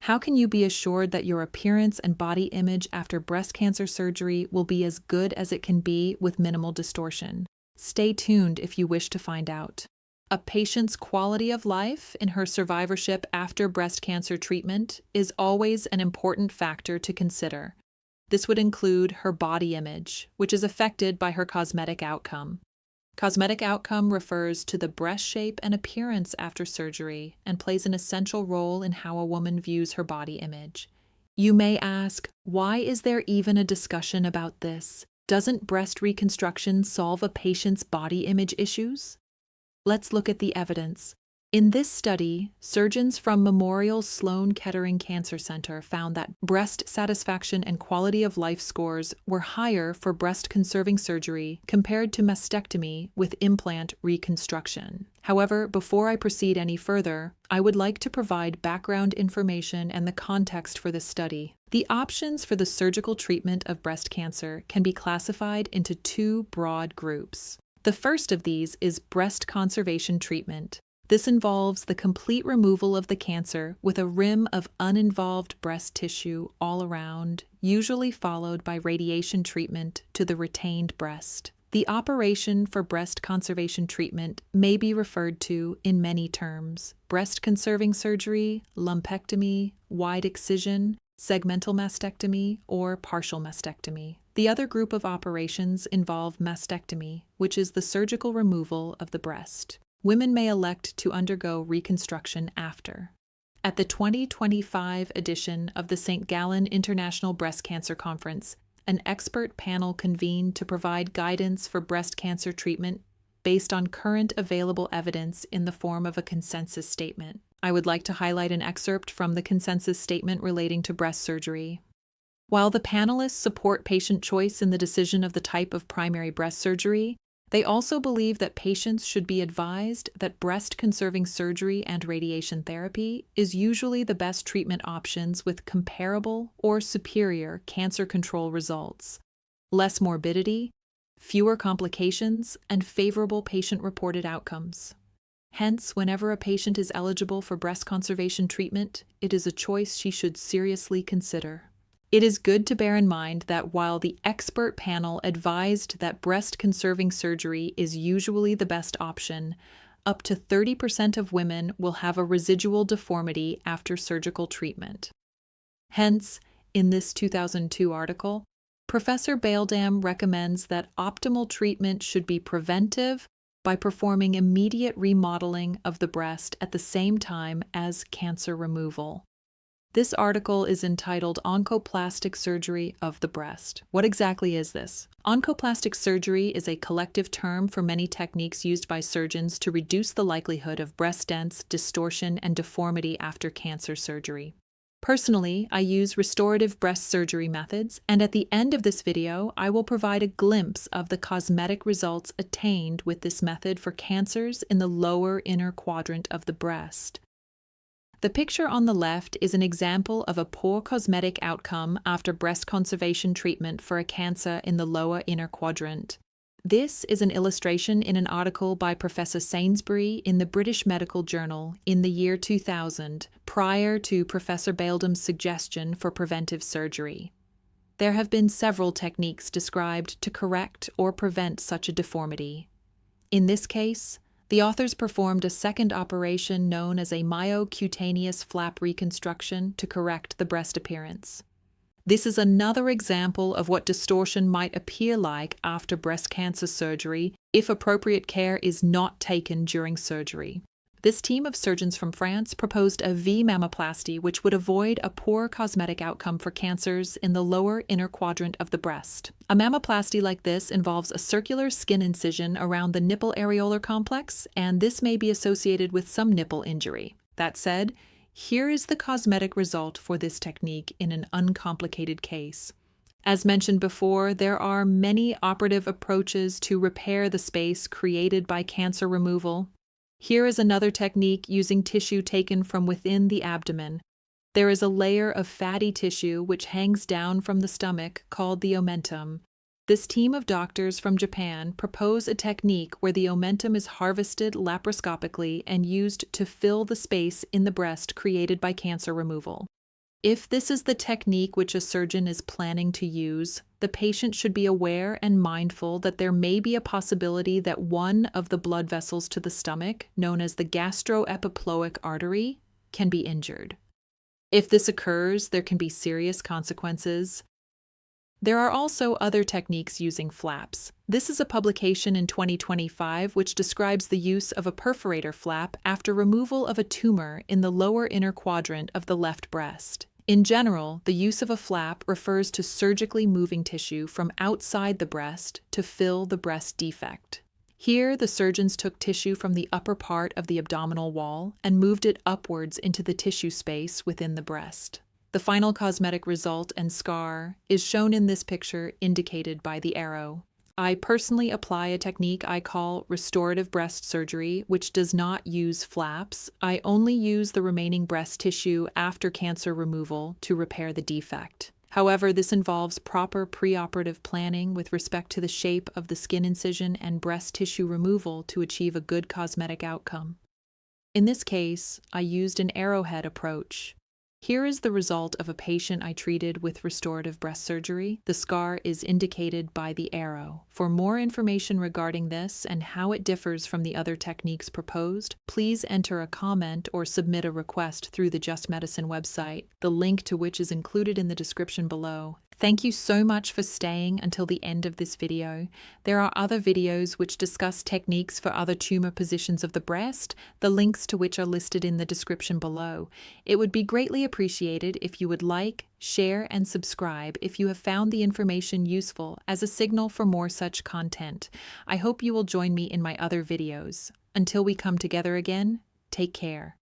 How can you be assured that your appearance and body image after breast cancer surgery will be as good as it can be with minimal distortion? Stay tuned if you wish to find out. A patient's quality of life in her survivorship after breast cancer treatment is always an important factor to consider. This would include her body image, which is affected by her cosmetic outcome. Cosmetic outcome refers to the breast shape and appearance after surgery and plays an essential role in how a woman views her body image. You may ask, why is there even a discussion about this? Doesn't breast reconstruction solve a patient's body image issues? Let's look at the evidence. In this study, surgeons from Memorial Sloan Kettering Cancer Center found that breast satisfaction and quality of life scores were higher for breast conserving surgery compared to mastectomy with implant reconstruction. However, before I proceed any further, I would like to provide background information and the context for this study. The options for the surgical treatment of breast cancer can be classified into two broad groups. The first of these is breast conservation treatment. This involves the complete removal of the cancer with a rim of uninvolved breast tissue all around, usually followed by radiation treatment to the retained breast. The operation for breast conservation treatment may be referred to in many terms: breast conserving surgery, lumpectomy, wide excision, segmental mastectomy, or partial mastectomy. The other group of operations involve mastectomy, which is the surgical removal of the breast. Women may elect to undergo reconstruction after. At the 2025 edition of the St. Gallen International Breast Cancer Conference, an expert panel convened to provide guidance for breast cancer treatment based on current available evidence in the form of a consensus statement. I would like to highlight an excerpt from the consensus statement relating to breast surgery. While the panelists support patient choice in the decision of the type of primary breast surgery, they also believe that patients should be advised that breast-conserving surgery and radiation therapy is usually the best treatment options with comparable or superior cancer control results, less morbidity, fewer complications, and favorable patient-reported outcomes. Hence, whenever a patient is eligible for breast conservation treatment, it is a choice she should seriously consider. It is good to bear in mind that while the expert panel advised that breast-conserving surgery is usually the best option, up to 30% of women will have a residual deformity after surgical treatment. Hence, in this 2002 article, Professor Baldam recommends that optimal treatment should be preventive by performing immediate remodeling of the breast at the same time as cancer removal. This article is entitled Oncoplastic Surgery of the Breast. What exactly is this? Oncoplastic surgery is a collective term for many techniques used by surgeons to reduce the likelihood of breast dents, distortion, and deformity after cancer surgery. Personally, I use restorative breast surgery methods, and at the end of this video, I will provide a glimpse of the cosmetic results attained with this method for cancers in the lower inner quadrant of the breast. The picture on the left is an example of a poor cosmetic outcome after breast conservation treatment for a cancer in the lower inner quadrant. This is an illustration in an article by Professor Sainsbury in the British Medical Journal in the year 2000, prior to Professor Baldam's suggestion for preventive surgery. There have been several techniques described to correct or prevent such a deformity. In this case, the authors performed a second operation known as a myocutaneous flap reconstruction to correct the breast appearance. This is another example of what distortion might appear like after breast cancer surgery if appropriate care is not taken during surgery. This team of surgeons from France proposed a V-mammoplasty which would avoid a poor cosmetic outcome for cancers in the lower inner quadrant of the breast. A mammoplasty like this involves a circular skin incision around the nipple areolar complex, and this may be associated with some nipple injury. That said, here is the cosmetic result for this technique in an uncomplicated case. As mentioned before, there are many operative approaches to repair the space created by cancer removal. Here is another technique using tissue taken from within the abdomen. There is a layer of fatty tissue which hangs down from the stomach called the omentum. This team of doctors from Japan propose a technique where the omentum is harvested laparoscopically and used to fill the space in the breast created by cancer removal. If this is the technique which a surgeon is planning to use, the patient should be aware and mindful that there may be a possibility that one of the blood vessels to the stomach, known as the gastroepiploic artery, can be injured. If this occurs, there can be serious consequences. There are also other techniques using flaps. This is a publication in 2025 which describes the use of a perforator flap after removal of a tumor in the lower inner quadrant of the left breast. In general, the use of a flap refers to surgically moving tissue from outside the breast to fill the breast defect. Here, the surgeons took tissue from the upper part of the abdominal wall and moved it upwards into the tissue space within the breast. The final cosmetic result and scar is shown in this picture indicated by the arrow. I personally apply a technique I call restorative breast surgery, which does not use flaps. I only use the remaining breast tissue after cancer removal to repair the defect. However, this involves proper preoperative planning with respect to the shape of the skin incision and breast tissue removal to achieve a good cosmetic outcome. In this case, I used an arrowhead approach. Here is the result of a patient I treated with restorative breast surgery. The scar is indicated by the arrow. For more information regarding this and how it differs from the other techniques proposed, please enter a comment or submit a request through the Just Medicine website, the link to which is included in the description below. Thank you so much for staying until the end of this video. There are other videos which discuss techniques for other tumor positions of the breast, the links to which are listed in the description below. It would be greatly appreciated if you would like, share, and subscribe if you have found the information useful as a signal for more such content. I hope you will join me in my other videos. Until we come together again, take care.